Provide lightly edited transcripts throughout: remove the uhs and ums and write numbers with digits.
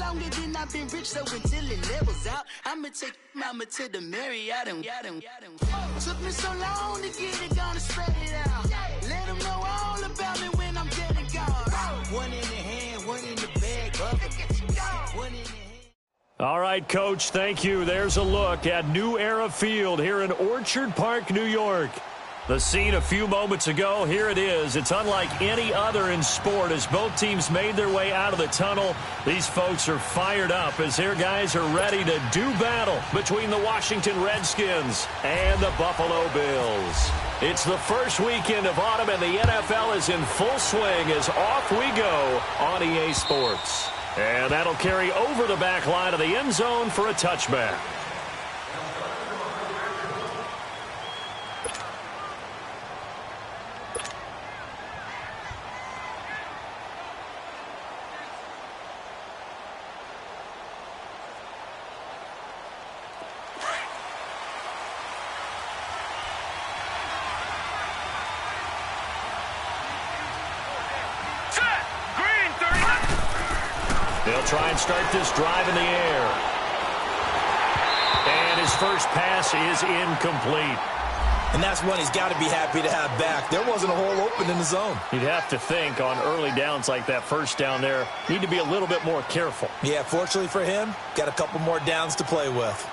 longer than I've been rich, so until it levels out, I'ma take mama to the Marriott and took me so long to get it, gonna spread it out. Let them know all about me when I'm dead and gone. One in the hand, one in the bag, one in the hand. All right, Coach, thank you. There's a look at New Era Field here in Orchard Park, New York. The scene a few moments ago, here it is. It's unlike any other in sport as both teams made their way out of the tunnel. These folks are fired up as their guys are ready to do battle between the Washington Redskins and the Buffalo Bills. It's the first weekend of autumn and the NFL is in full swing as off we go on EA Sports. And that'll carry over the back line of the end zone for a touchback. They'll try and start this drive in the air. And his first pass is incomplete. And that's one he's got to be happy to have back. There wasn't a hole open in the zone. You'd have to think on early downs like that first down there, need to be a little bit more careful. Yeah, fortunately for him, got a couple more downs to play with.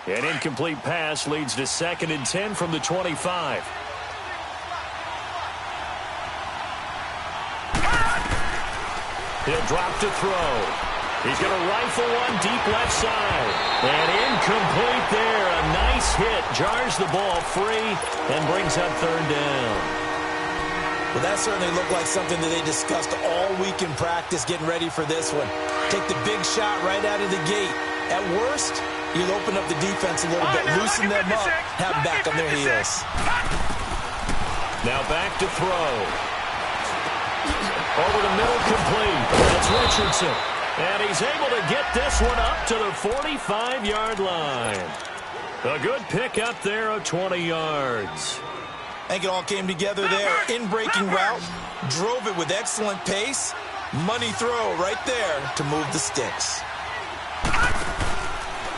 An incomplete pass leads to 2nd and 10 from the 25. He'll drop to throw. He's going to rifle one deep left side. And incomplete there. A nice hit. Jars the ball free and brings up 3rd down. Well, that certainly looked like something that they discussed all week in practice getting ready for this one. Take the big shot right out of the gate. At worst, you'll open up the defense a little bit, loosen them up, have them back on their heels. Now back to throw. Over the middle, complete. That's Richardson. And he's able to get this one up to the 45-yard line. A good pick up there of 20 yards. I think it all came together there. In-breaking route, drove it with excellent pace. Money throw right there to move the sticks.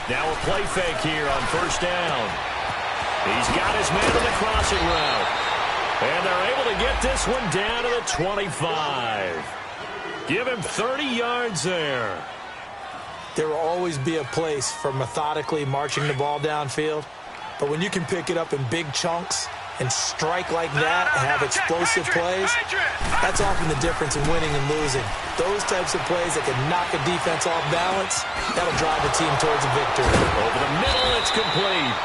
Now a play fake here on 1st down. He's got his man in the crossing route. And they're able to get this one down to the 25. Give him 30 yards there. There will always be a place for methodically marching the ball downfield. But when you can pick it up in big chunks and strike like that and have explosive plays, that's often the difference in winning and losing. Those types of plays that can knock a defense off balance, that'll drive a team towards a victory. Over the middle, it's complete.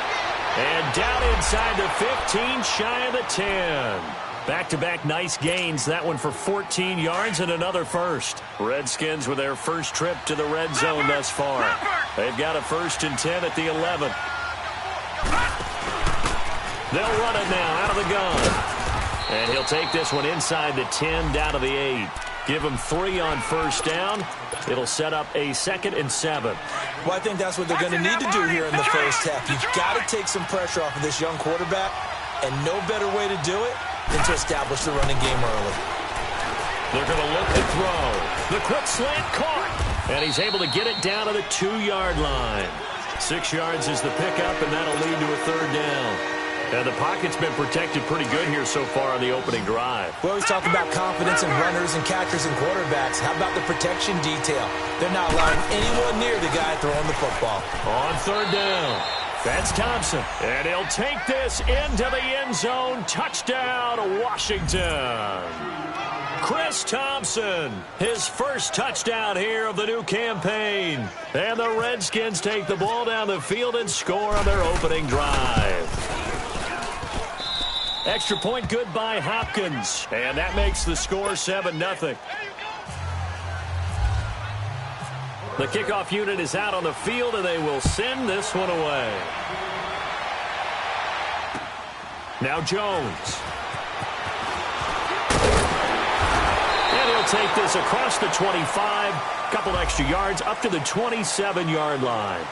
And down inside the 15, shy of the 10. Back-to-back nice gains. That one for 14 yards and another first. Redskins with their first trip to the red zone thus far. They've got a 1st and 10 at the 11. They'll run it now out of the gun. And he'll take this one inside the 10 down to the 8. Give him 3 on 1st down. It'll set up a 2nd and 7. Well, I think that's what they're going to need to do here in the first half. You've got to take some pressure off of this young quarterback, and no better way to do it than to establish the running game early. They're going to look to throw. The quick slant caught. And he's able to get it down to the 2-yard line. 6 yards is the pickup, and that'll lead to a 3rd down. And the pocket's been protected pretty good here so far on the opening drive. We always talk about confidence in runners and catchers and quarterbacks. How about the protection detail? They're not allowing anyone near the guy throwing the football. On 3rd down, that's Thompson. And he'll take this into the end zone. Touchdown, Washington. Chris Thompson, his first touchdown here of the new campaign. And the Redskins take the ball down the field and score on their opening drive. Extra point good by Hopkins. And that makes the score 7-0. The kickoff unit is out on the field, and they will send this one away. Now Jones. And he'll he'll take this across the 25, couple extra yards up to the 27-yard line.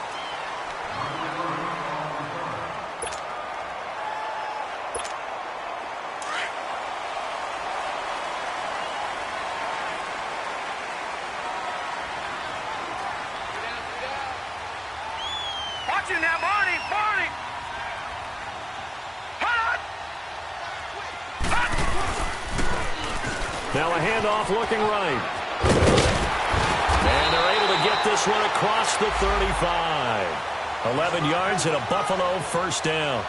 Watch it now, Barney! Barney! Now a handoff looking right. And they're able to get this one across the 35. 11 yards and a Buffalo first down.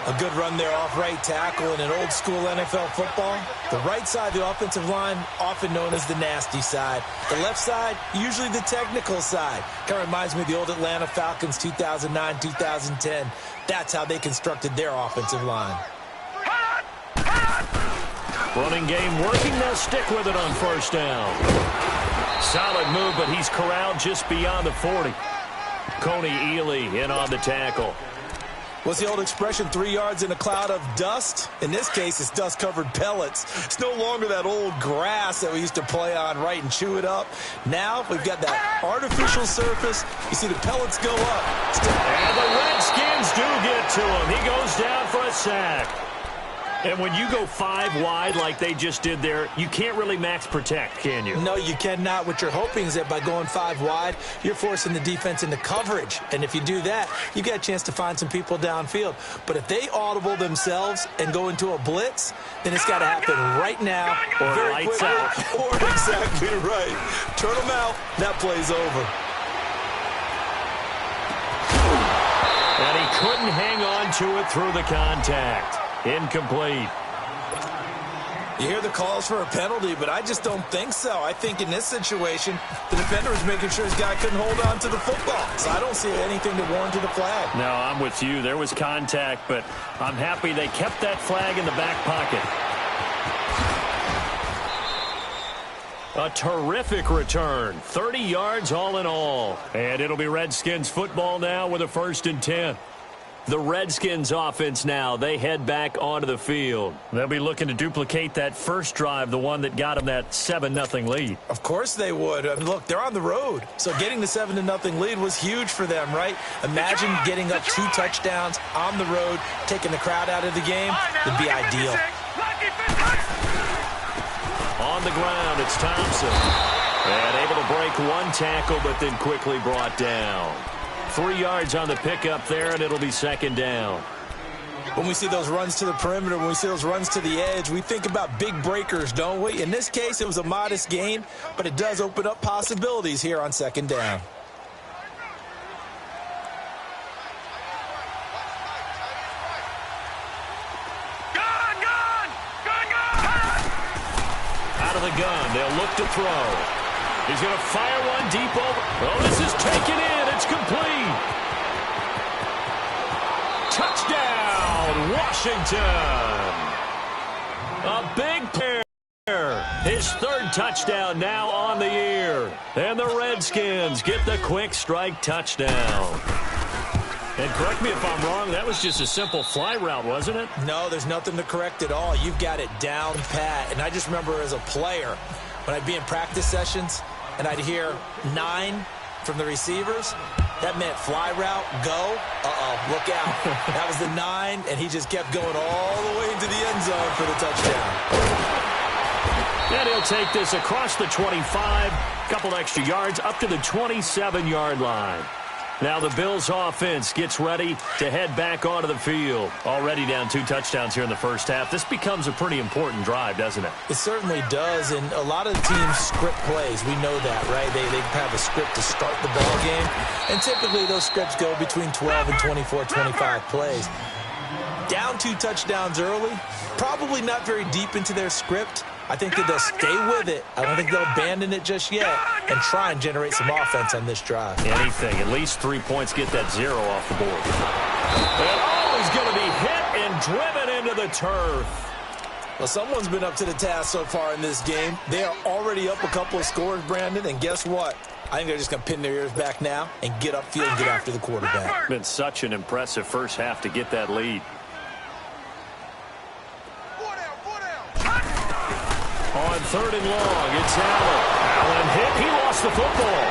A good run there off right tackle in an old-school NFL football. The right side of the offensive line, often known as the nasty side. The left side, usually the technical side. Kind of reminds me of the old Atlanta Falcons 2009-2010. That's how they constructed their offensive line. Running game working. They'll stick with it on first down. Solid move, but he's corralled just beyond the 40. Coney Ely in on the tackle. What's the old expression, 3 yards in a cloud of dust? In this case, it's dust-covered pellets. It's no longer that old grass that we used to play on, right, and chew it up. Now we've got that artificial surface. You see the pellets go up. And the Redskins do get to him. He goes down for a sack. And when you go 5 wide like they just did there, you can't really max protect, can you? No, you cannot. What you're hoping is that by going 5 wide, you're forcing the defense into coverage. And if you do that, you get a chance to find some people downfield. But if they audible themselves and go into a blitz, then it's got to happen right now. Or lights out. Or exactly right. Turn them out. That play's over. And he couldn't hang on to it through the contact. Incomplete. You hear the calls for a penalty, but I just don't think so. I think in this situation, the defender was making sure his guy couldn't hold on to the football. So I don't see anything to warrant the flag. No, I'm with you. There was contact, but I'm happy they kept that flag in the back pocket. A terrific return. 30 yards all in all. And it'll be Redskins football now with a 1st and 10. The Redskins offense now, they head back onto the field. They'll be looking to duplicate that first drive, the one that got them that 7-0 lead. Of course they would. I mean, look, they're on the road. So getting the 7-0 lead was huge for them, right? Imagine getting up 2 touchdowns on the road, taking the crowd out of the game. It'd be ideal. On the ground, it's Thompson. And able to break 1 tackle, but then quickly brought down. 3 yards on the pickup there, and it'll be 2nd down. When we see those runs to the perimeter, when we see those runs to the edge, we think about big breakers, don't we? In this case, it was a modest gain, but it does open up possibilities here on 2nd down. Out of the gun, they'll look to throw. He's going to fire one deep over. Oh, this is taken in. It's complete. Touchdown, Washington. A big pair. His 3rd touchdown now on the year. And the Redskins get the quick strike touchdown. And correct me if I'm wrong, that was just a simple fly route, wasn't it? No, there's nothing to correct at all. You've got it down pat. And I just remember as a player, when I'd be in practice sessions, and I'd hear 9 from the receivers, that meant fly route, go. Look out. That was the 9, and he just kept going all the way into the end zone for the touchdown. And he'll take this across the 25, couple extra yards, up to the 27-yard line. Now the Bills offense gets ready to head back onto the field. Already down 2 touchdowns here in the first half. This becomes a pretty important drive, doesn't it? It certainly does, and a lot of teams script plays. We know that, right? They have a script to start the ball game, and typically those scripts go between 12 and 24, 25 plays. Down 2 touchdowns early, probably not very deep into their script. I think that they'll stay with it. I don't think they'll abandon it just yet and try and generate some offense on this drive. Anything. At least 3 points. Get that 0 off the board. And he's going to be hit and driven into the turf. Well, someone's been up to the task so far in this game. They are already up a couple of scores, Brandon, and guess what? I think they're just going to pin their ears back now and get upfield and get after the quarterback. Been such an impressive first half to get that lead. On 3rd and long. It's Allen. Allen hit. He lost the football.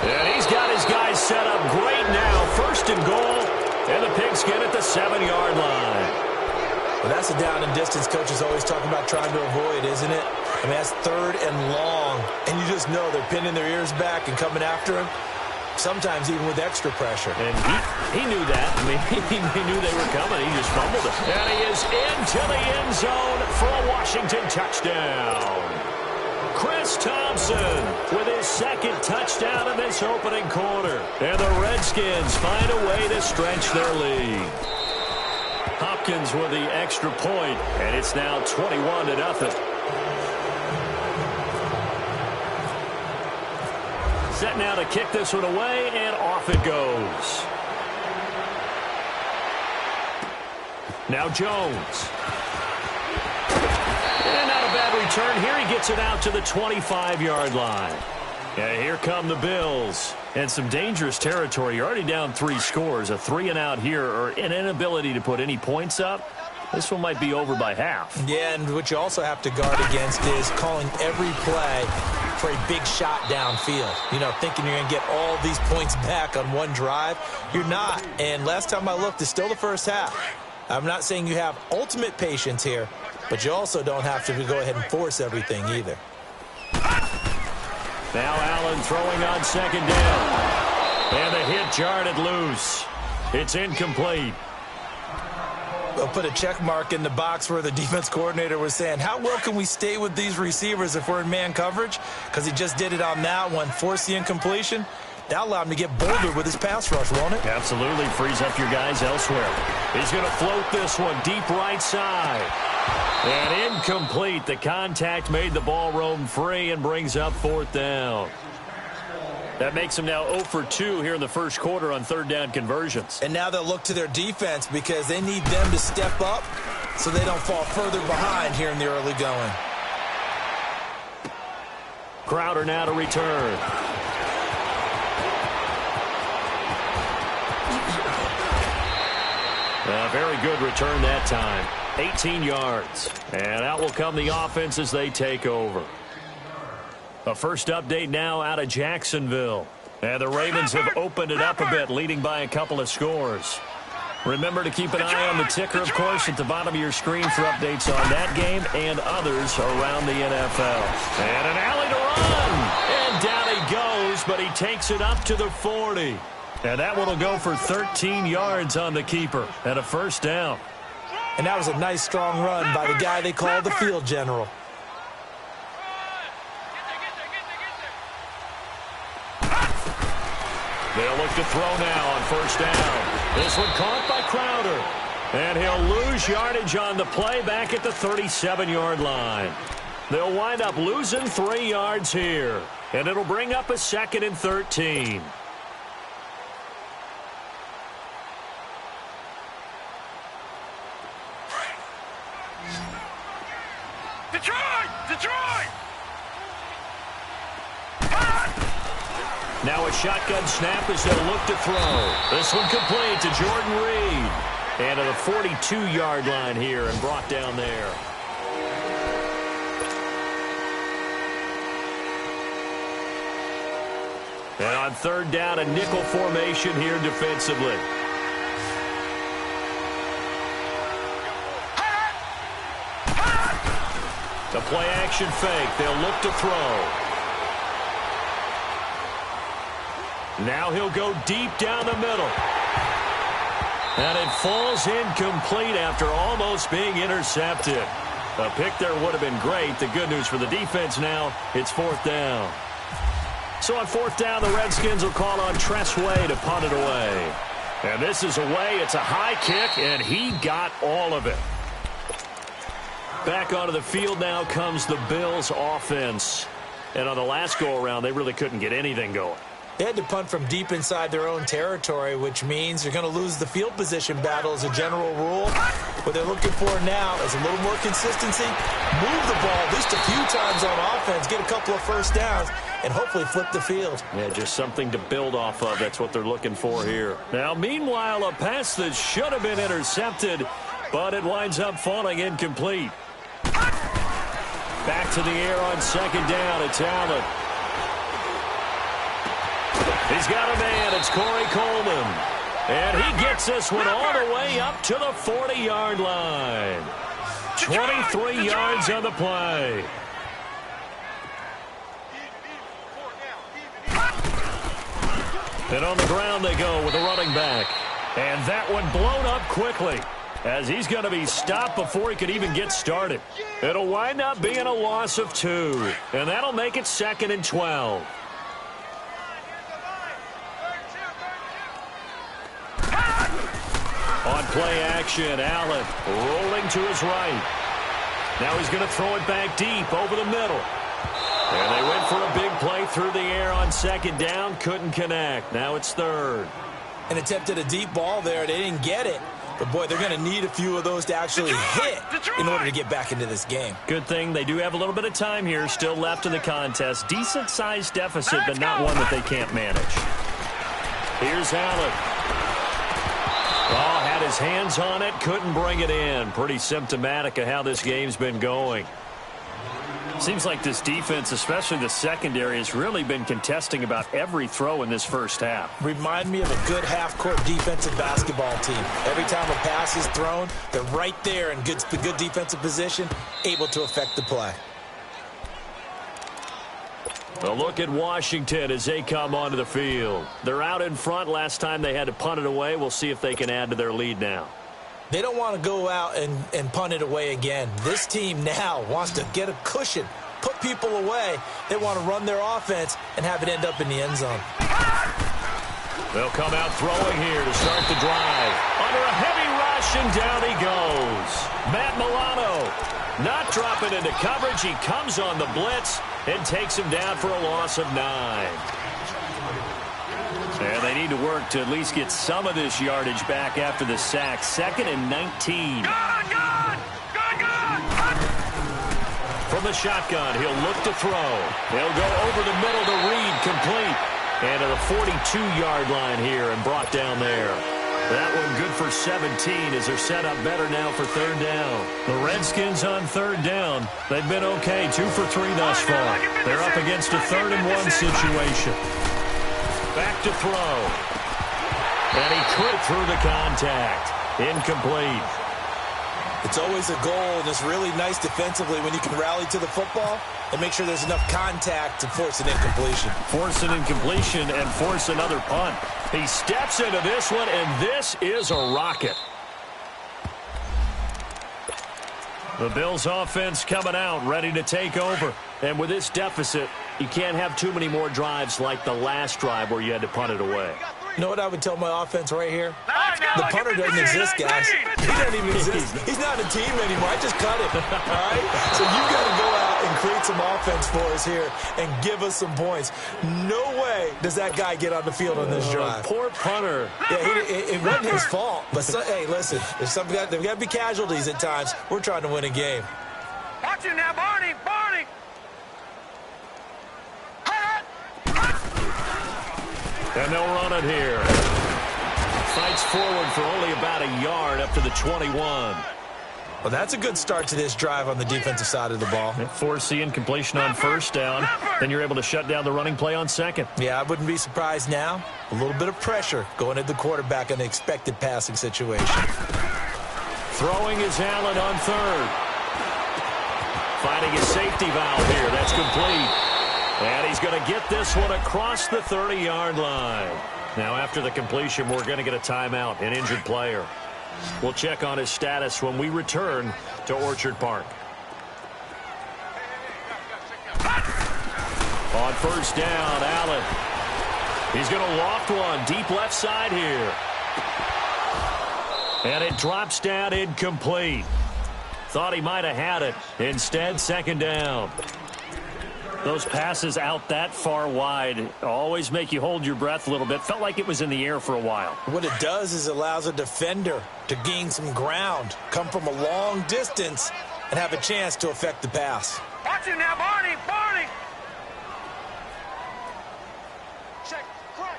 And he's got his guys set up great now. 1st and goal. And the Pigskin at the 7-yard line. Well, that's a down and distance coach is always talking about trying to avoid, isn't it? I mean, that's 3rd and long. And you just know they're pinning their ears back and coming after him. Sometimes even with extra pressure. And he knew that. I mean, he knew they were coming. He just fumbled it. And he is into the end zone for a Washington touchdown. Chris Thompson with his 2nd touchdown in this opening quarter. And the Redskins find a way to stretch their lead. Hopkins with the extra point, and it's now 21-0. Set now to kick this one away, and off it goes. Now Jones. And not a bad return here. He gets it out to the 25-yard line. And here come the Bills. And some dangerous territory. You're already down 3 scores. A 3-and-out here, or an inability to put any points up. This one might be over by half. Yeah, and what you also have to guard against is calling every play for a big shot downfield. You know, thinking you're going to get all these points back on one drive. You're not. And last time I looked, it's still the first half. I'm not saying you have ultimate patience here, but you also don't have to go ahead and force everything either. Now Allen throwing on 2nd down. And the hit jarred it loose. It's incomplete. They'll put a check mark in the box where the defense coordinator was saying, how well can we stay with these receivers if we're in man coverage? Because he just did it on that one, forced the incompletion. That'll allow him to get bolder with his pass rush, won't it? Absolutely. Frees up your guys elsewhere. He's going to float this one deep right side. And incomplete. The contact made the ball roam free and brings up 4th down. That makes them now 0 for 2 here in the first quarter on 3rd down conversions. And now they'll look to their defense because they need them to step up so they don't fall further behind here in the early going. Crowder now to return. A very good return that time. 18 yards. And out will come the offense as they take over. A first update now out of Jacksonville. And the Ravens have opened it up a bit, leading by a couple of scores. Remember to keep an eye on the ticker, of course, at the bottom of your screen for updates on that game and others around the NFL. And an alley to run. And down he goes, but he takes it up to the 40. And that one will go for 13 yards on the keeper and a 1st down. And that was a nice, strong run by the guy they call the field general. They'll look to throw now on 1st down. This one caught by Crowder. And he'll lose yardage on the play back at the 37-yard line. They'll wind up losing 3 yards here. And it'll bring up a 2nd and 13. Detroit! Now a shotgun snap as they'll look to throw. This one complete to Jordan Reed. And to the 42-yard line here and brought down there. And on 3rd down, a nickel formation here defensively. The play action fake. They'll look to throw. Now he'll go deep down the middle. And it falls incomplete after almost being intercepted. A pick there would have been great. The good news for the defense now, it's 4th down. So on 4th down, the Redskins will call on Tressway to punt it away. And this is away. It's a high kick, and he got all of it. Back onto the field now comes the Bills offense. And on the last go-around, they really couldn't get anything going. They had to punt from deep inside their own territory, which means they're going to lose the field position battle as a general rule. What they're looking for now is a little more consistency, move the ball at least a few times on offense, get a couple of 1st downs, and hopefully flip the field. Yeah, just something to build off of. That's what they're looking for here. Now, meanwhile, a pass that should have been intercepted, but it winds up falling incomplete. Back to the air on second down. It's Allen. He's got a man. It's Corey Coleman. And he gets this one all the way up to the 40-yard line. 23 yards on the play. And on the ground they go with a running back. And that one blown up quickly, as he's going to be stopped before he could even get started. It'll wind up being a loss of 2, and that'll make it 2nd and 12. On play action, Allen rolling to his right. Now he's going to throw it back deep over the middle. And they went for a big play through the air on second down. Couldn't connect. Now it's 3rd. And attempted a deep ball there. They didn't get it. But, boy, they're going to need a few of those to actually hit in order to get back into this game. Good thing they do have a little bit of time here still left in the contest. Decent-sized deficit, but not one that they can't manage. Here's Allen. Oh, had his hands on it, couldn't bring it in. Pretty symptomatic of how this game's been going. Seems like this defense, especially the secondary, has really been contesting about every throw in this first half. Remind me of a good half-court defensive basketball team. Every time a pass is thrown, they're right there in good defensive position, able to affect the play. A look at Washington as they come onto the field. They're out in front. Last time they had to punt it away. We'll see if they can add to their lead now. They don't want to go out and punt it away again. This team now wants to get a cushion, put people away. They want to run their offense and have it end up in the end zone. They'll come out throwing here to start the drive. Under a heavy rush, and down he goes. Matt Milano not dropping into coverage. He comes on the blitz and takes him down for a loss of 9. And they need to work to at least get some of this yardage back after the sack. 2nd and 19. Good! From the shotgun, he'll look to throw. He'll go over the middle to Reed, complete. And to the 42-yard line here and brought down there. That one good for 17 as they're set up better now for 3rd down. The Redskins on 3rd down. They've been okay, 2 for 3 thus far. They're up against a 3rd and 1 situation. Back to throw. And he could through the contact. Incomplete. It's always a goal, and it's really nice defensively when you can rally to the football and make sure there's enough contact to force an incompletion. Force an incompletion and force another punt. He steps into this one, and this is a rocket. The Bills offense coming out, ready to take over. And with this deficit, you can't have too many more drives like the last drive where you had to punt it away. You know what I would tell my offense right here? The punter doesn't exist, guys. He doesn't even exist. He's not a team anymore. I just cut him. All right? So you've got to go out and create some offense for us here and give us some points. No way does that guy get on the field on this drive. Poor punter. Yeah, it wasn't his fault. But, hey, listen, there's got to be casualties at times. We're trying to win a game. Watch him now, Barney! And they'll run it here. Fights forward for only about a yard up to the 21. Well, that's a good start to this drive on the defensive side of the ball. Force the incompletion on 1st down. Then you're able to shut down the running play on 2nd. Yeah, I wouldn't be surprised now. A little bit of pressure going at the quarterback in the expected passing situation. Throwing is Allen on 3rd. Finding a safety valve here. That's complete. And he's going to get this one across the 30-yard line. Now, after the completion, we're going to get a timeout, an injured player. We'll check on his status when we return to Orchard Park. On 1st down, Allen. He's going to loft one deep left side here. And it drops down incomplete. Thought he might have had it. Instead, 2nd down. Those passes out that far wide always make you hold your breath a little bit. Felt like it was in the air for a while. What it does is it allows a defender to gain some ground, come from a long distance, and have a chance to affect the pass. Watch him now, Barney! Check, crunch!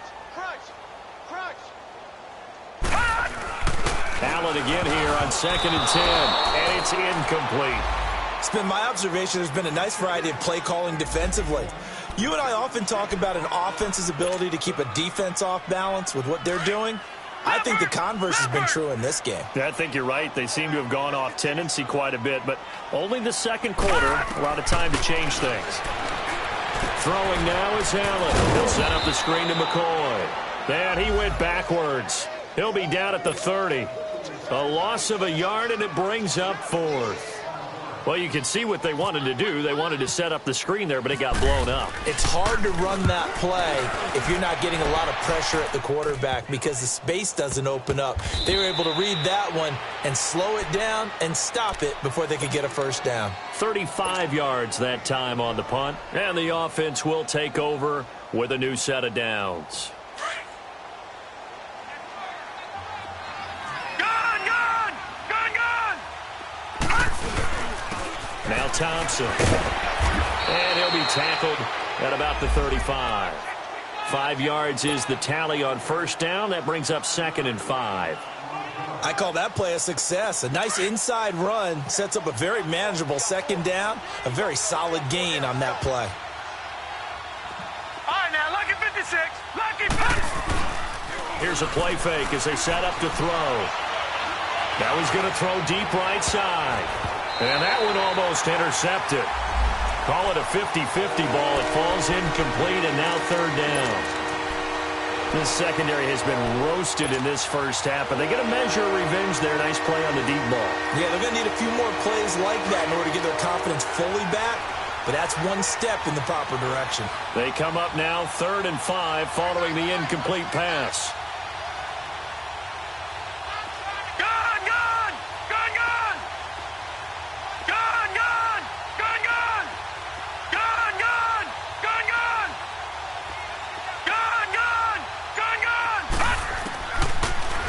Allen again here on 2nd and 10, and it's incomplete. It's been my observation there's been a nice variety of play calling defensively. You and I often talk about an offense's ability to keep a defense off balance with what they're doing. I think the converse has been true in this game. Yeah, I think you're right. They seem to have gone off tendency quite a bit, but only the second quarter. A lot of time to change things. Throwing now is Allen. He'll set up the screen to McCoy. And he went backwards. He'll be down at the 30. A loss of a yard, and it brings up 4th. Well, you can see what they wanted to do. They wanted to set up the screen there, but it got blown up. It's hard to run that play if you're not getting a lot of pressure at the quarterback because the space doesn't open up. They were able to read that one and slow it down and stop it before they could get a first down. 35 yards that time on the punt, and the offense will take over with a new set of downs. Now Thompson. And he'll be tackled at about the 35. 5 yards is the tally on first down. That brings up 2nd and 5. I call that play a success. A nice inside run sets up a very manageable second down. A very solid gain on that play. All right, now, lucky 56. Lucky 56. Here's a play fake as they set up to throw. Now he's going to throw deep right side. And that one almost intercepted. Call it a 50-50 ball. It falls incomplete, and now 3rd down. This secondary has been roasted in this first half, but they get a measure of revenge there. Nice play on the deep ball. Yeah, they're going to need a few more plays like that in order to get their confidence fully back, but that's one step in the proper direction. They come up now 3rd and 5 following the incomplete pass.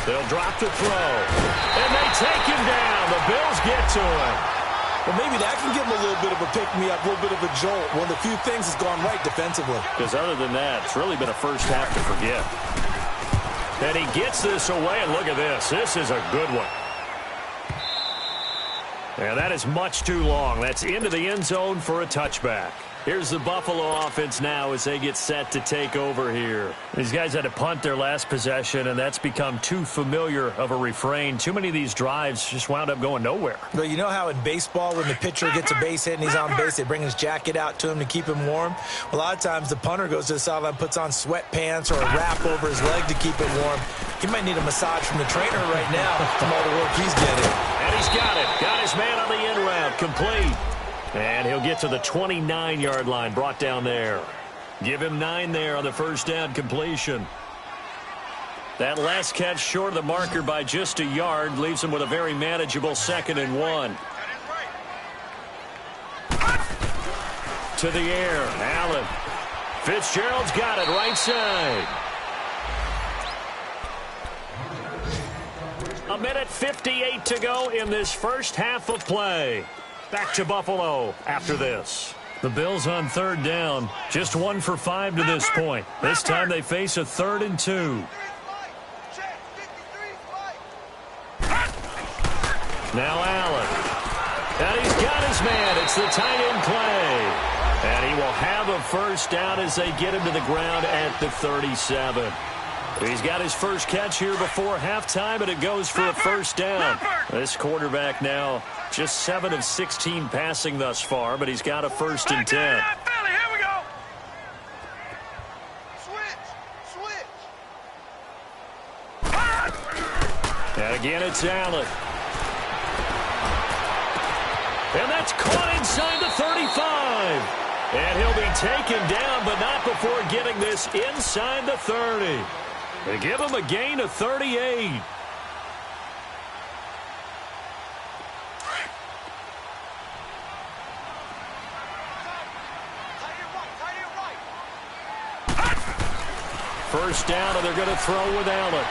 They'll drop to throw. And they take him down. The Bills get to him. Well, maybe that can give him a little bit of a pick-me-up, a little bit of a jolt. One of the few things that's gone right defensively. Because other than that, it's really been a first half to forget. And he gets this away, and look at this. This is a good one. And that is much too long. That's into the end zone for a touchback. Here's the Buffalo offense now as they get set to take over here. These guys had to punt their last possession, and that's become too familiar of a refrain. Too many of these drives just wound up going nowhere. Well, you know how in baseball when the pitcher gets a base hit and he's on base, they bring his jacket out to him to keep him warm? Well, a lot of times the punter goes to the sideline, puts on sweatpants or a wrap over his leg to keep it warm. He might need a massage from the trainer right now from all the work he's getting. And he's got it. Got his man on the end route. Complete. And he'll get to the 29-yard line, brought down there. Give him 9 there on the first down completion. That last catch short of the marker by just a yard leaves him with a very manageable 2nd and 1. To the air, Allen. Fitzgerald's got it right side. 1:58 to go in this first half of play. Back to Buffalo after this. The Bills on 3rd down. Just 1 for 5 to this point. This time they face a 3rd and 2. Now Allen. And he's got his man. It's the tight end play. And he will have a first down as they get him to the ground at the 37. He's got his first catch here before halftime, and it goes for a first down. This quarterback now just 7 of 16 passing thus far, but he's got a 1st and 10. Here we go. Switch. And again, it's Allen. And that's caught inside the 35. And he'll be taken down, but not before getting this inside the 30. They give him a gain of 38. First down, and they're going to throw with Allen.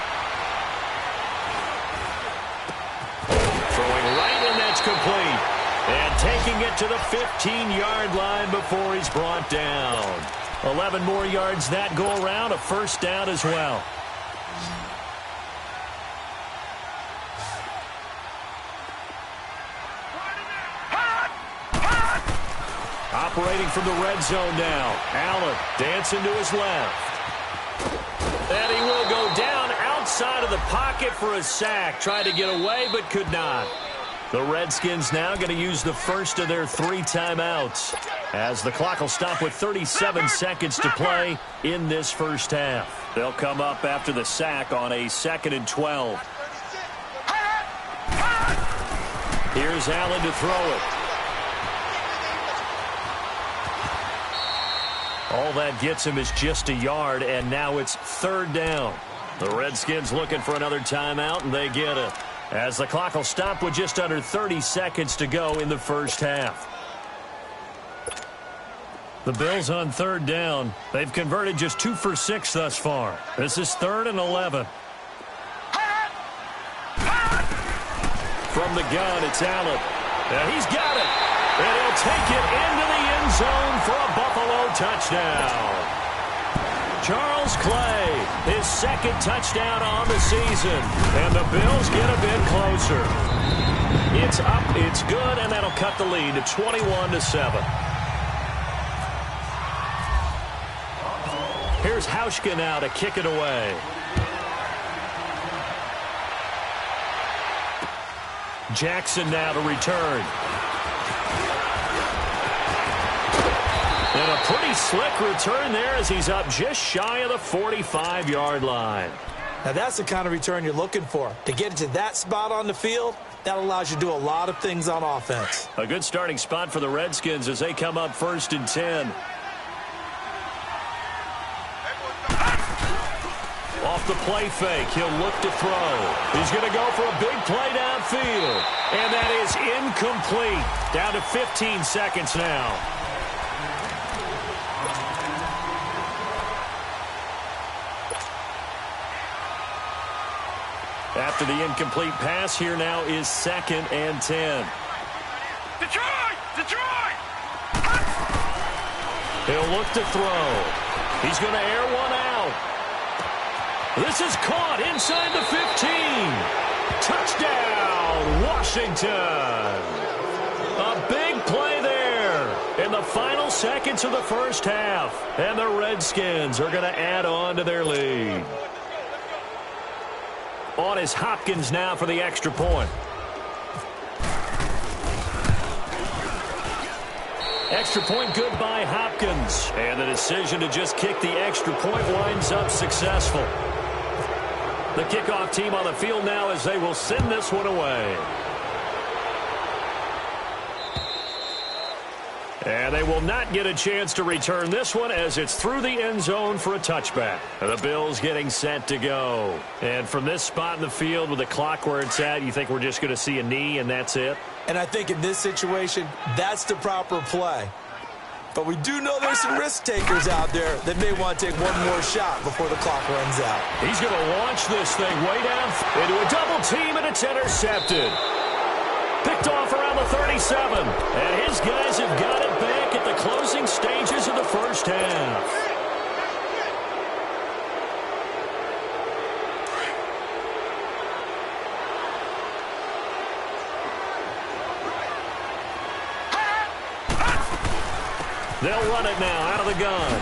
Throwing right, and that's complete. And taking it to the 15-yard line before he's brought down. 11 more yards that go around, a first down as well. operating from the red zone now. Allen dancing to his left. And he will go down outside of the pocket for a sack. Tried to get away, but could not. The Redskins now going to use the first of their 3 timeouts, as the clock will stop with 37 seconds to play in this first half. They'll come up after the sack on a 2nd and 12. Here's Allen to throw it. All that gets him is just a yard, and now it's 3rd down. The Redskins looking for another timeout, and they get it, as the clock will stop with just under 30 seconds to go in the first half. The Bills on 3rd down. They've converted just 2 for 6 thus far. This is 3rd and 11. From the gun, it's Allen. And he's got it. And he'll take it into the end zone for a Buffalo touchdown. Charles Clay, his 2nd touchdown on the season. And the Bills get a bit closer. It's up, it's good, and that'll cut the lead to 21-7. Here's Hauschka now to kick it away. Jackson now to return. And a pretty slick return there as he's up just shy of the 45-yard line. Now that's the kind of return you're looking for. To get into that spot on the field, that allows you to do a lot of things on offense. A good starting spot for the Redskins as they come up 1st and 10. Off the play fake, he'll look to throw. He's going to go for a big play downfield. And that is incomplete. Down to 15 seconds now. After the incomplete pass, here now is 2nd and 10. Detroit! Detroit! He'll look to throw. He's going to air one out. This is caught inside the 15. Touchdown, Washington. A big play there in the final seconds of the first half. And the Redskins are going to add on to their lead. On is Hopkins now for the extra point. Extra point good by Hopkins. And the decision to just kick the extra point winds up successful. The kickoff team on the field now as they will send this one away. And they will not get a chance to return this one as it's through the end zone for a touchback. And the Bills getting set to go. And from this spot in the field with the clock where it's at, you think we're just going to see a knee and that's it? And I think in this situation, that's the proper play. But we do know there's some risk takers out there that may want to take one more shot before the clock runs out. He's going to launch this thing way down into a double team, and it's intercepted. Picked off around the 37. And his guys have got it back at the closing stages of the first half. They'll run it now out of the gun.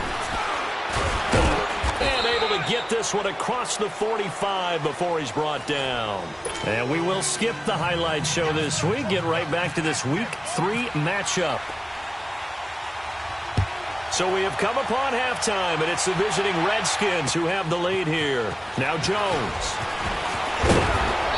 And able to get this one across the 45 before he's brought down. And we will skip the highlight show this week. Get right back to this Week 3 matchup. So we have come upon halftime, and it's the visiting Redskins who have the lead here. Now Jones.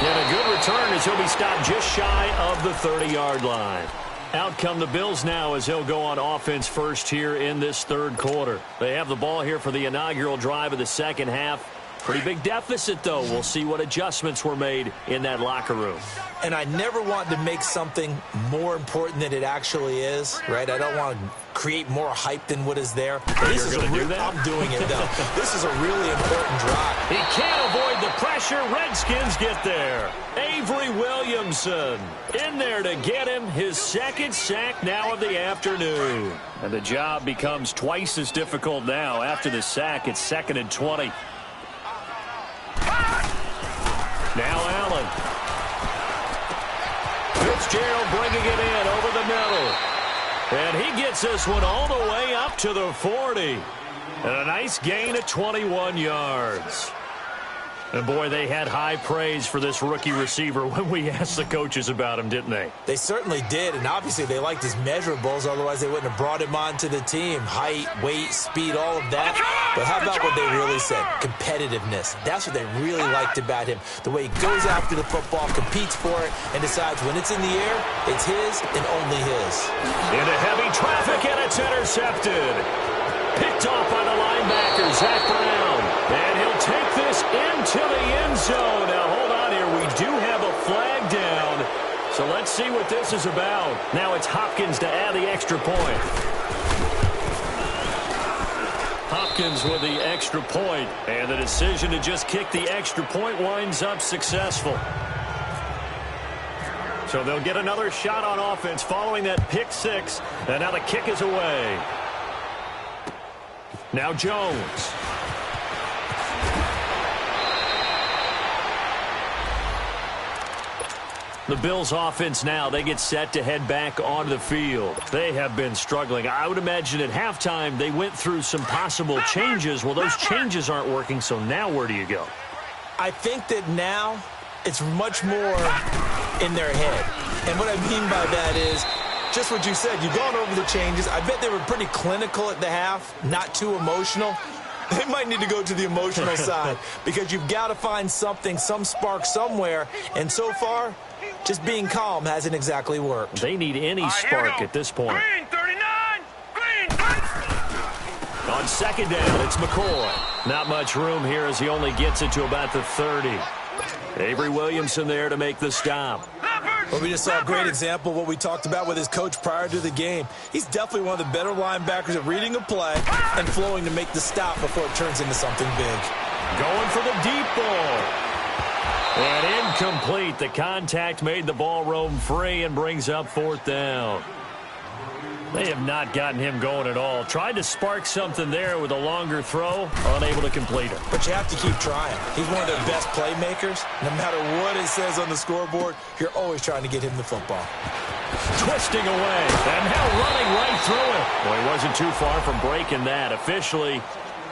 And a good return as he'll be stopped just shy of the 30-yard line. Out come the Bills now as he'll go on offense first here in this third quarter. They have the ball here for the inaugural drive of the second half. Pretty big deficit, though. We'll see what adjustments were made in that locker room. And I never want to make something more important than it actually is, right? I don't want to create more hype than what is there. You're going to do that? I'm doing it, though. This is a really important drive. He can't avoid the pressure. Redskins get there. Avery Williamson in there to get him his second sack now of the afternoon. And the job becomes twice as difficult now. After the sack, it's 2nd and 20. Now Allen. Fitzgerald bringing it in over the middle. And he gets this one all the way up to the 40. And a nice gain of 21 yards. And, boy, they had high praise for this rookie receiver when we asked the coaches about him, didn't they? They certainly did, and obviously they liked his measurables. Otherwise, they wouldn't have brought him onto the team. Height, weight, speed, all of that. But how about what they really said? Competitiveness. That's what they really liked about him. The way he goes after the football, competes for it, and decides when it's in the air, it's his and only his. Into heavy traffic, and it's intercepted. Picked off by the linebacker, Zach Brown. And he'll take this into the end zone. Now, hold on here. We do have a flag down. So let's see what this is about. Now it's Hopkins to add the extra point. Hopkins with the extra point. And the decision to just kick the extra point winds up successful. So they'll get another shot on offense following that pick six. And now the kick is away. Now Jones. The Bills offense now, they get set to head back onto the field. They have been struggling. I would imagine at halftime they went through some possible changes. Well, those changes aren't working, so now where do you go? I think that now it's much more in their head. And what I mean by that is just what you said. You've gone over the changes. I bet they were pretty clinical at the half, not too emotional. They might need to go to the emotional side because you've got to find something, some spark somewhere. And so far, just being calm hasn't exactly worked. They need any spark at this point. Green 39! Green 39! On second down, it's McCoy. Not much room here as he only gets it to about the 30. Avery Williamson there to make the stop. Well, we just saw a great example of what we talked about with his coach prior to the game. He's definitely one of the better linebackers at reading a play and flowing to make the stop before it turns into something big. Going for the deep ball. And incomplete. The contact made the ball roam free and brings up fourth down. They have not gotten him going at all. Tried to spark something there with a longer throw, unable to complete it. But you have to keep trying. He's one of their best playmakers. No matter what it says on the scoreboard, you're always trying to get him the football. Twisting away, and now running right through it. Well, he wasn't too far from breaking that. Officially,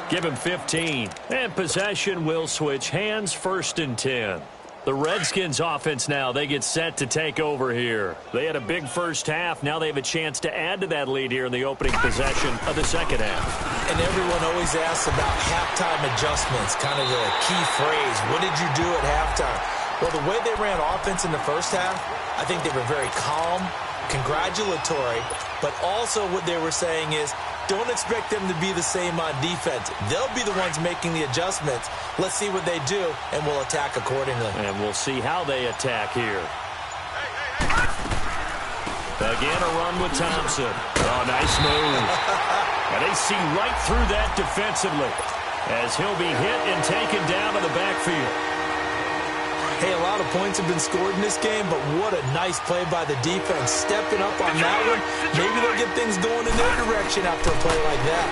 give him 15. And possession will switch hands, 1st and 10. The Redskins offense now, they get set to take over here. They had a big first half. Now they have a chance to add to that lead here in the opening possession of the second half. And everyone always asks about halftime adjustments, kind of the key phrase. What did you do at halftime? Well, the way they ran offense in the first half, I think they were very calm, congratulatory, but also what they were saying is, don't expect them to be the same on defense. They'll be the ones making the adjustments. Let's see what they do, and we'll attack accordingly. And we'll see how they attack here. Again, a run with Thompson. Oh, nice move. And they see right through that defensively as he'll be hit and taken down to the backfield. Hey, a lot of points have been scored in this game, but what a nice play by the defense. Stepping up on that one, maybe they'll get things going in their direction after a play like that.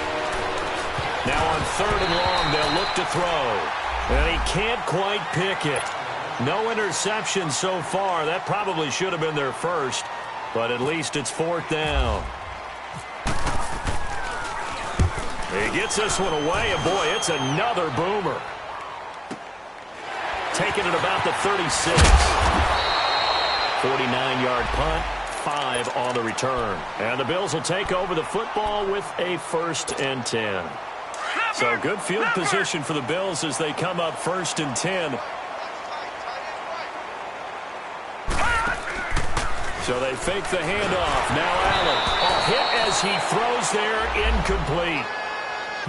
Now on 3rd and long, they'll look to throw. And he can't quite pick it. No interception so far. That probably should have been their first, but at least it's 4th down. He gets this one away, and boy, it's another boomer. Taking it about the 36. 49-yard punt, 5 on the return. And the Bills will take over the football with a 1st and 10. So good field position for the Bills as they come up 1st and 10. So they fake the handoff. Now Allen. A hit as he throws there, incomplete.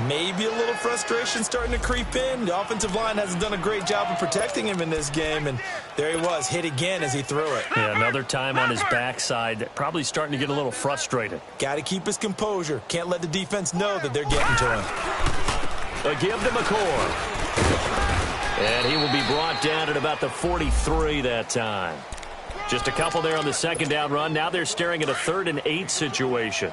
Maybe a little frustration starting to creep in. The offensive line hasn't done a great job of protecting him in this game, and there he was, hit again as he threw it. Yeah, another time on his backside, probably starting to get a little frustrated. Got to keep his composure. Can't let the defense know that they're getting to him. A give to McCoy. And he will be brought down at about the 43 that time. Just a couple there on the second down run. Now they're staring at a 3rd and 8 situation.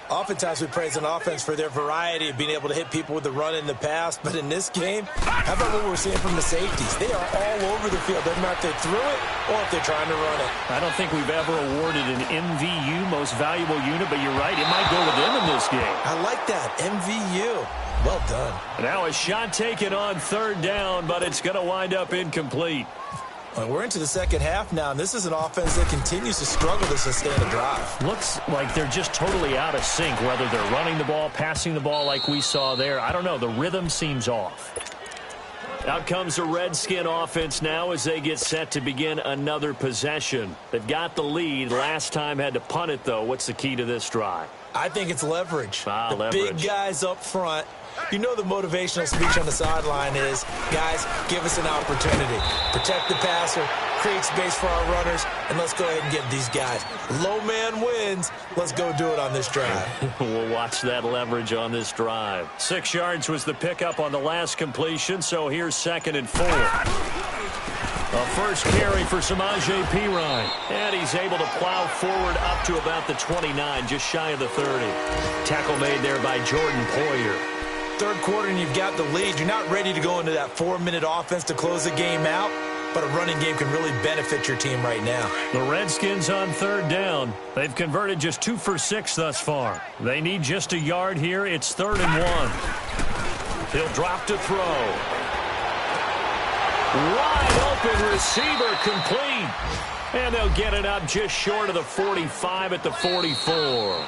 Oftentimes we praise an offense for their variety of being able to hit people with the run in the past, but in this game, how about what we're seeing from the safeties? They are all over the field. Doesn't matter if they threw it or if they're trying to run it. I don't think we've ever awarded an MVU, most valuable unit, but you're right, it might go to them in this game. I like that, MVU. Well done. Now a shot taken on third down, but it's going to wind up incomplete. Well, we're into the second half now, and this is an offense that continues to struggle to sustain a drive. Looks like they're just totally out of sync, whether they're running the ball, passing the ball like we saw there. I don't know. The rhythm seems off. Out comes the Redskin offense now as they get set to begin another possession. They've got the lead. Last time had to punt it, though. What's the key to this drive? I think it's leverage. The leverage. Big guys up front. You know the motivational speech on the sideline is, guys, give us an opportunity. Protect the passer, create space for our runners, and let's go ahead and get these guys. Low man wins. Let's go do it on this drive. We'll watch that leverage on this drive. 6 yards was the pickup on the last completion, so here's 2nd and 4. A first carry for Samaje Perine. And he's able to plow forward up to about the 29, just shy of the 30. Tackle made there by Jordan Poyer. Third quarter and you've got the lead. You're not ready to go into that 4-minute offense to close the game out, but a running game can really benefit your team right now. The Redskins on third down. They've converted just 2 for 6 thus far. They need just a yard here. It's 3rd and 1. He'll drop to throw. Wide open receiver complete. And they'll get it up just short of the 45 at the 44.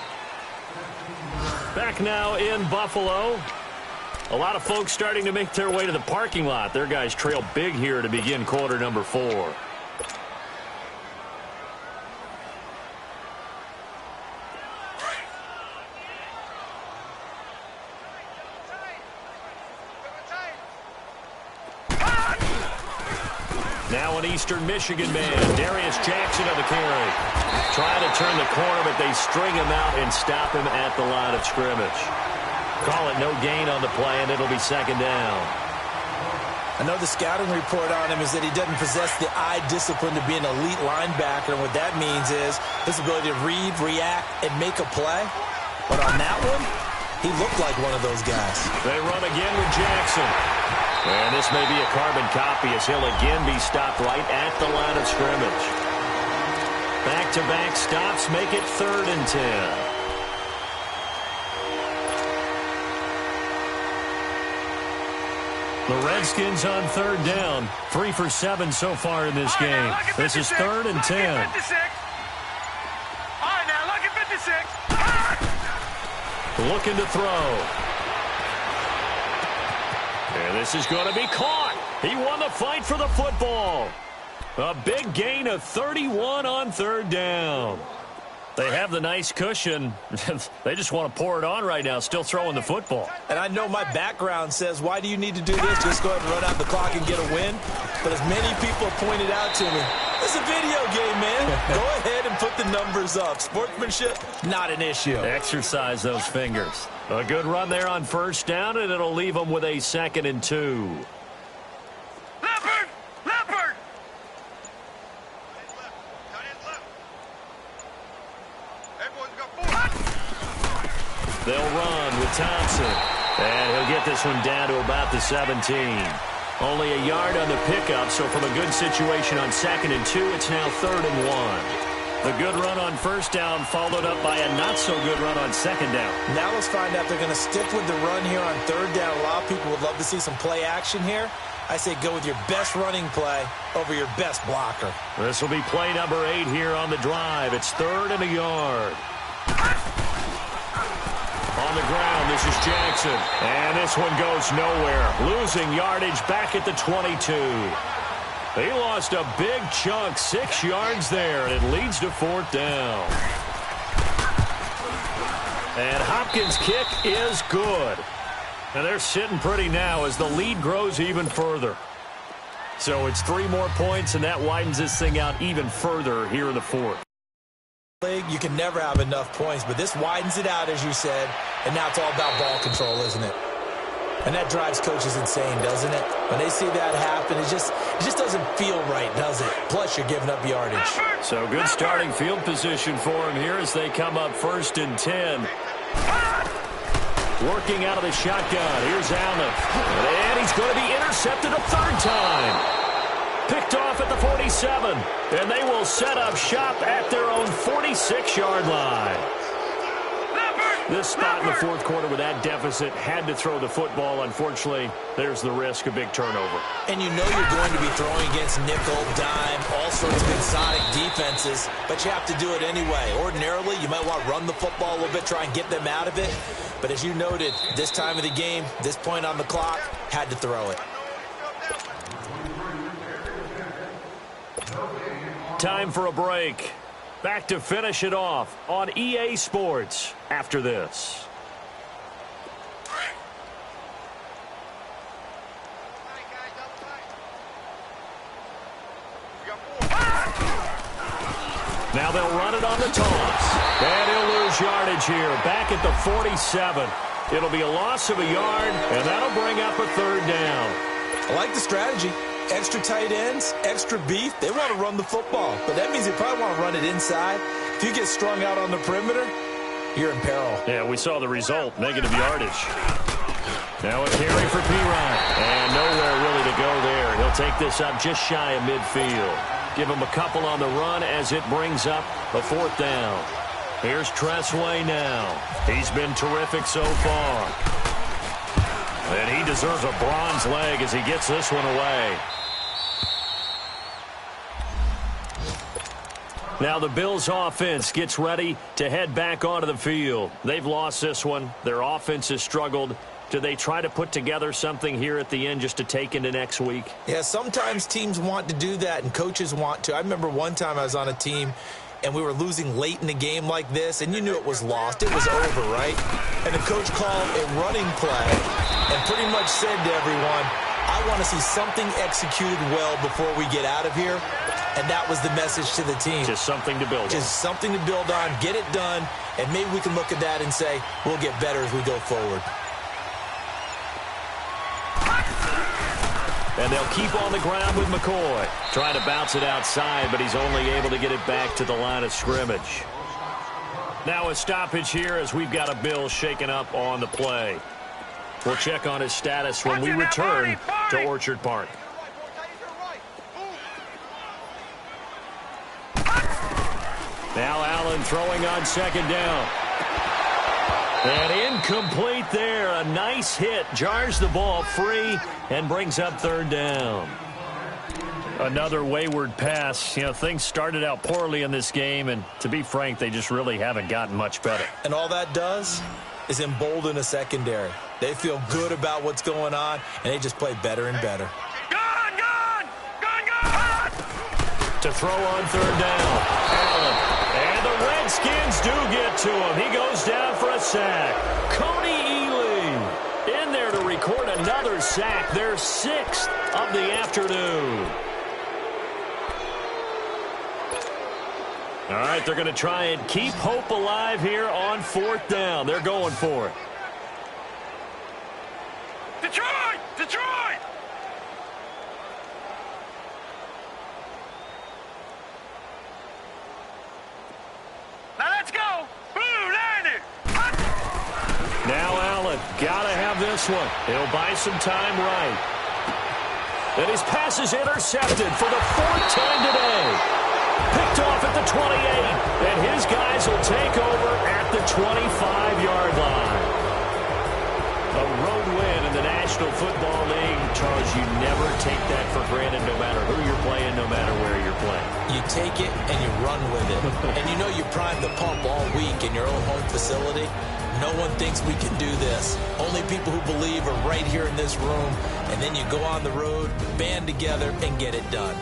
Back now in Buffalo. A lot of folks starting to make their way to the parking lot. Their guys trail big here to begin quarter number 4. Now an Eastern Michigan man, Darius Jackson on the carry. Trying to turn the corner, but they string him out and stop him at the line of scrimmage. Call it no gain on the play, and it'll be 2nd down. I know the scouting report on him is that he doesn't possess the eye discipline to be an elite linebacker, and what that means is his ability to read, react, and make a play. But on that one, he looked like one of those guys. They run again with Jackson. And this may be a carbon copy as he'll again be stopped right at the line of scrimmage. Back-to-back stops make it 3rd and 10. The Redskins on third down. 3 for 7 so far in this game. This is 3rd and 10. All right, now look at 56. Looking to throw. And this is going to be caught. He won the fight for the football. A big gain of 31 on third down. They have the nice cushion. They just want to pour it on right now, still throwing the football. And I know my background says, why do you need to do this? Just go ahead and run out the clock and get a win. But as many people have pointed out to me, it's a video game, man. Go ahead and put the numbers up. Sportsmanship, not an issue. Exercise those fingers. A good run there on first down, and it'll leave them with a 2nd and 2. Leopard! Leopard! They'll run with Thompson. And he'll get this one down to about the 17. Only a yard on the pickup, so from a good situation on 2nd and 2, it's now 3rd and 1. The good run on first down followed up by a not-so-good run on 2nd down. Now let's find out if they're going to stick with the run here on 3rd down. A lot of people would love to see some play action here. I say go with your best running play over your best blocker. This will be play number 8 here on the drive. It's 3rd and a yard. On the ground, this is Jackson. And this one goes nowhere. Losing yardage back at the 22. He lost a big chunk, 6 yards there, and it leads to 4th down. And Hopkins' kick is good. And they're sitting pretty now as the lead grows even further. So it's 3 more points, and that widens this thing out even further here in the 4th. You can never have enough points, but this widens it out, as you said, and now it's all about ball control, isn't it? And that drives coaches insane, doesn't it? When they see that happen, it just doesn't feel right, does it? Plus, you're giving up yardage. So good starting field position for him here as they come up 1st and 10. working out of the shotgun. Here's Allen. And he's going to be intercepted a third time. Picked off at the 47. And they will set up shop at their own 46-yard line. This spot in the fourth quarter with that deficit had to throw the football. Unfortunately, there's the risk of big turnover. And you know you're going to be throwing against nickel, dime, all sorts of exotic defenses, but you have to do it anyway. Ordinarily, you might want to run the football a little bit, try and get them out of it. But as you noted, this time of the game, this point on the clock, had to throw it. Time for a break. Back to finish it off on EA Sports after this. Now they'll run it on the toss. And he'll lose yardage here. Back at the 47. It'll be a loss of a yard, and that'll bring up a third down. I like the strategy. Extra tight ends, extra beef. They want to run the football, but that means they probably want to run it inside. If you get strung out on the perimeter, you're in peril. Yeah, we saw the result, negative yardage. Now a carry for P-Ryan. And nowhere really to go there. He'll take this up just shy of midfield. Give him a couple on the run as it brings up a fourth down. Here's Tressway now. He's been terrific so far. And he deserves a bronze leg as he gets this one away. Now the Bills offense gets ready to head back onto the field. They've lost this one. Their offense has struggled. Do they try to put together something here at the end just to take into next week? Yeah, sometimes teams want to do that and coaches want to. I remember one time I was on a team and we were losing late in the game like this, and you knew it was lost. It was over, right? And the coach called a running play and pretty much said to everyone, I want to see something executed well before we get out of here. And that was the message to the team. Just something to build on. Just something to build on, get it done, and maybe we can look at that and say, we'll get better as we go forward. And they'll keep on the ground with McCoy. Trying to bounce it outside, but he's only able to get it back to the line of scrimmage. Now a stoppage here as we've got a Bill shaken up on the play. We'll check on his status when we return to Orchard Park. Now Allen throwing on second down. And incomplete there. A nice hit. Jars the ball free and brings up third down. Another wayward pass. You know, things started out poorly in this game, and to be frank, they just really haven't gotten much better. And all that does is embolden a secondary. They feel good about what's going on, and they just play better and better. To throw on third down. Allen. And the Redskins do get to him. He goes down for a sack. Cody Ely in there to record another sack. Their 6th of the afternoon. All right, they're going to try and keep hope alive here on fourth down. They're going for it. Detroit! Detroit! Now let's go! Blue Niner! Now Allen, gotta have this one. He'll buy some time right. And his pass is intercepted for the 4th time today. Picked off at the 28, and his guys will take over at the 25-yard line. A road win in the National Football League. Charles, you never take that for granted no matter who you're playing, no matter where you're playing. You take it and you run with it. And you know you primed the pump all week in your own home facility. No one thinks we can do this. Only people who believe are right here in this room. And then you go on the road, band together, and get it done.